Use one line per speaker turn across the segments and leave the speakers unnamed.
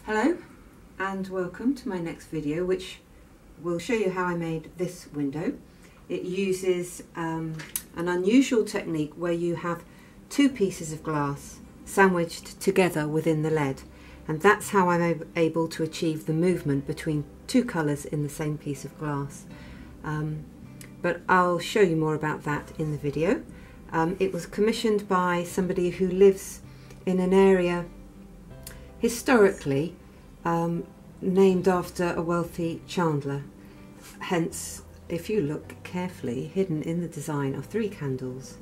Hello and welcome to my next video, which will show you how I made this window. It uses an unusual technique where you have two pieces of glass sandwiched together within the lead, and that's how I'm able to achieve the movement between two colours in the same piece of glass. But I'll show you more about that in the video. It was commissioned by somebody who lives in an area historically named after a wealthy chandler. Hence, if you look carefully, hidden in the design are 3 candles.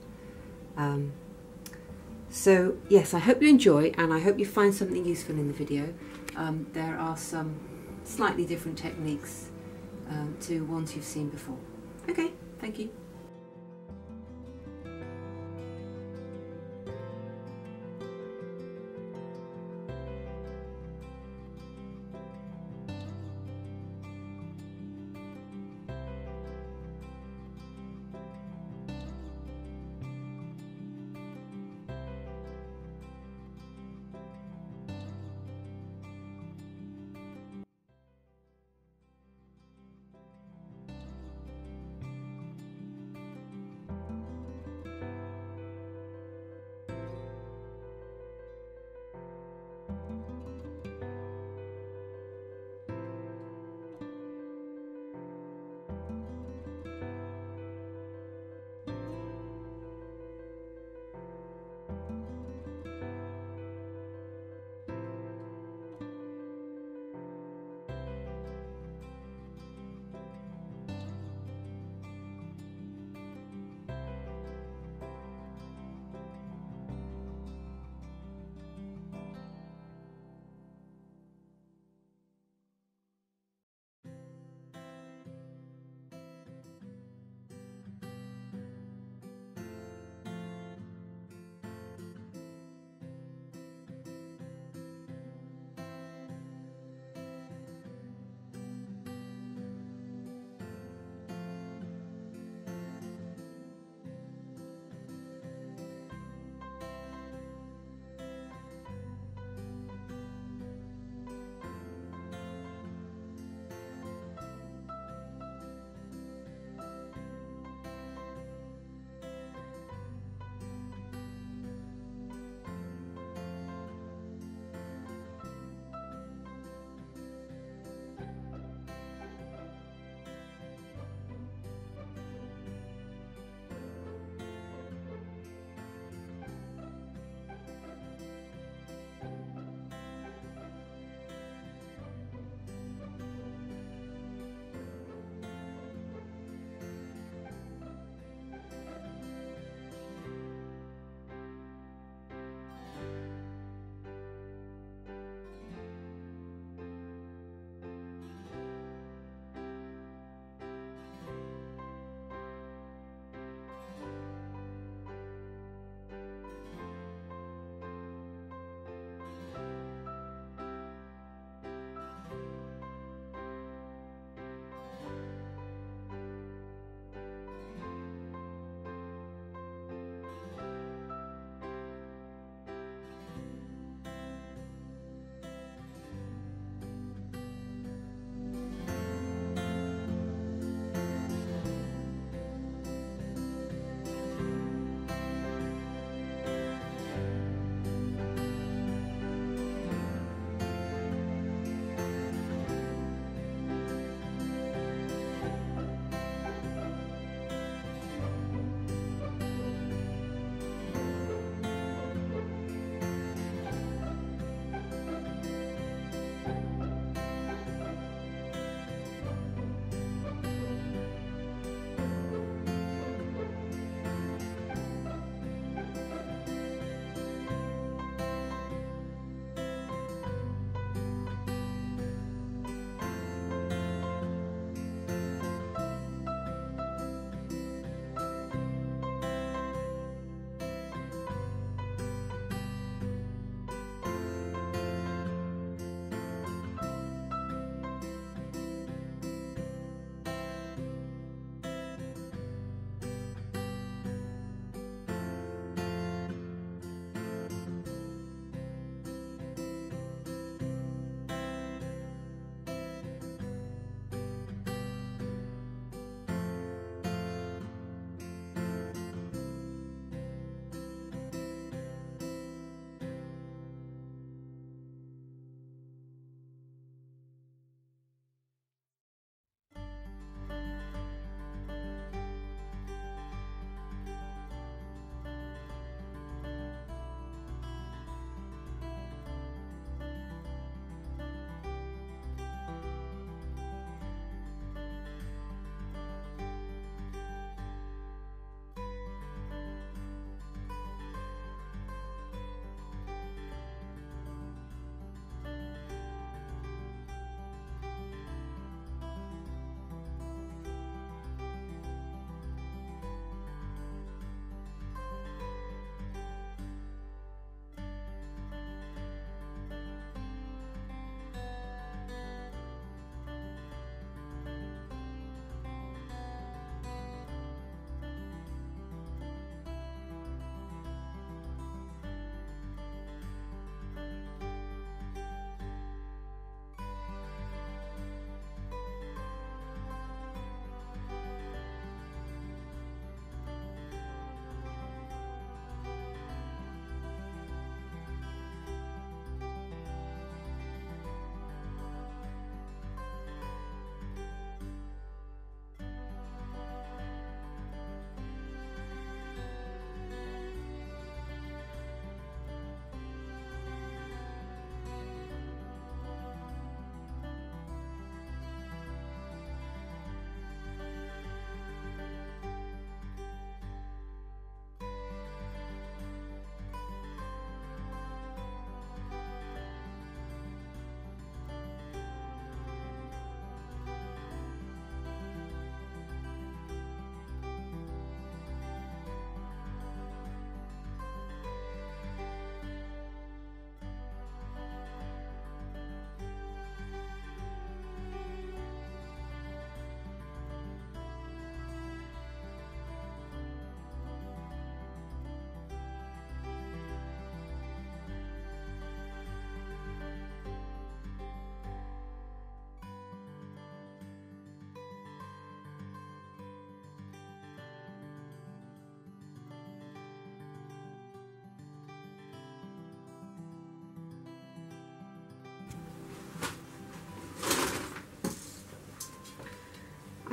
So yes, I hope you enjoy and I hope you find something useful in the video. There are some slightly different techniques to ones you've seen before. Okay, thank you.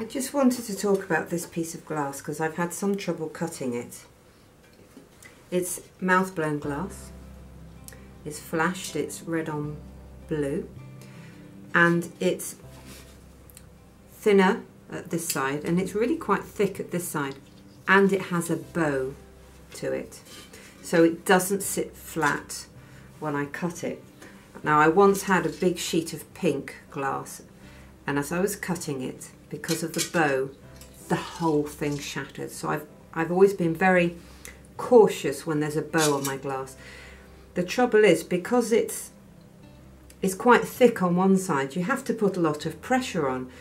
I just wanted to talk about this piece of glass because I've had some trouble cutting it. It's mouth blown glass, it's flashed, it's red on blue, and it's thinner at this side and it's really quite thick at this side, and it has a bow to it, so it doesn't sit flat when I cut it. Now, I once had a big sheet of pink glass, and as I was cutting it, because of the bow, the whole thing shattered. So I've always been very cautious when there's a bow on my glass. The trouble is, because it's quite thick on one side, you have to put a lot of pressure on,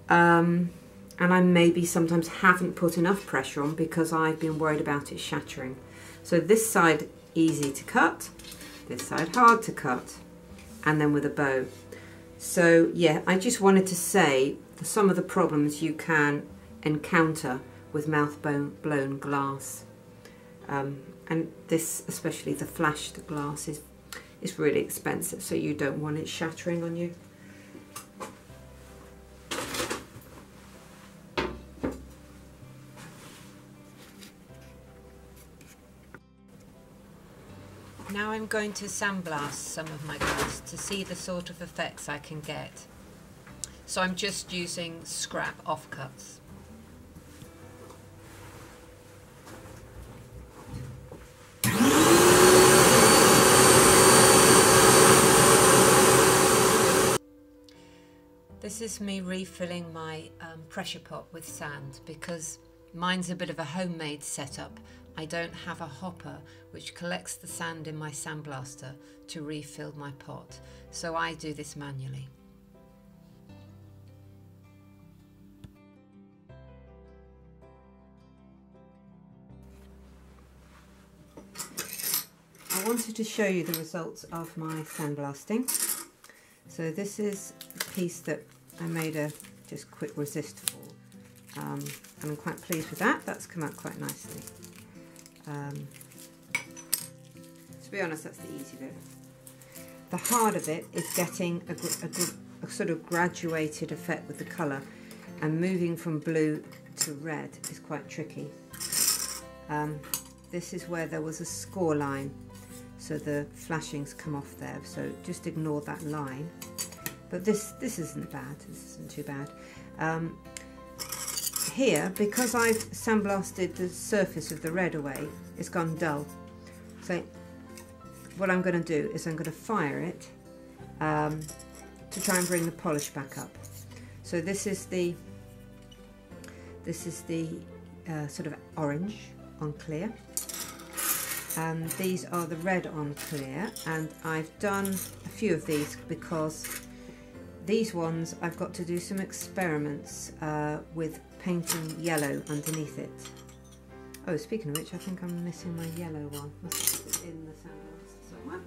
and I maybe sometimes haven't put enough pressure on because I've been worried about it shattering. So this side easy to cut, this side hard to cut, and then with a bow. So yeah, I just wanted to say some of the problems you can encounter with mouth blown glass, and this, especially the flashed glass, is really expensive, so you don't want it shattering on you. Now I'm going to sandblast some of my glass to see the sort of effects I can get. So I'm just using scrap offcuts. This is me refilling my pressure pot with sand because mine's a bit of a homemade setup. I don't have a hopper which collects the sand in my sandblaster to refill my pot, so I do this manually. I wanted to show you the results of my sandblasting. So this is a piece that I made a just quick resist for, and I'm quite pleased with that. That's come out quite nicely. To be honest, that's the easy bit. The harder bit is getting a sort of graduated effect with the colour, and moving from blue to red is quite tricky. This is where there was a score line, so the flashings come off there, so just ignore that line. But this isn't bad, this isn't too bad. Here, because I've sandblasted the surface of the red away, it's gone dull. So what I'm going to do is I'm going to fire it to try and bring the polish back up. So this is the sort of orange on clear, and these are the red on clear, and I've done a few of these because these ones I've got to do some experiments with painting yellow underneath it. Oh, speaking of which, I think I'm missing my yellow one. Must put it in the sandblast somewhere.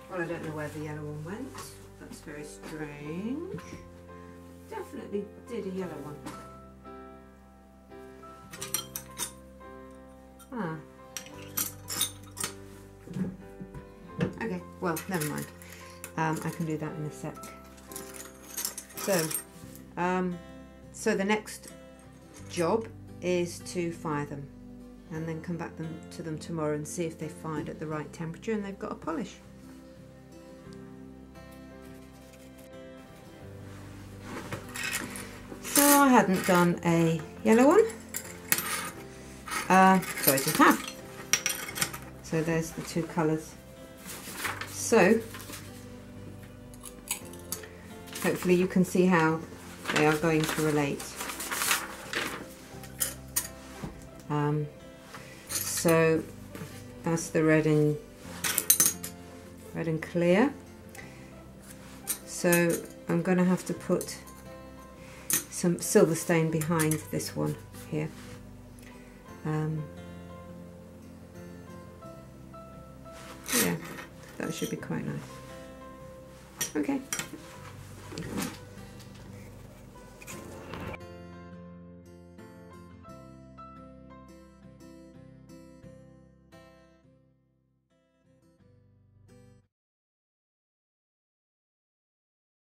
Well, I don't know where the yellow one went. That's very strange. Definitely did a yellow one. Ah. Okay, well, never mind. I can do that in a sec. So the next job is to fire them, and then come back to them tomorrow and see if they fired at the right temperature and they've got a polish. So I hadn't done a yellow one, so I just have. So there's the two colours. So hopefully you can see how they are going to relate. So that's the red and clear. So I'm going to have to put some silver stain behind this one here. Yeah, that should be quite nice. Okay.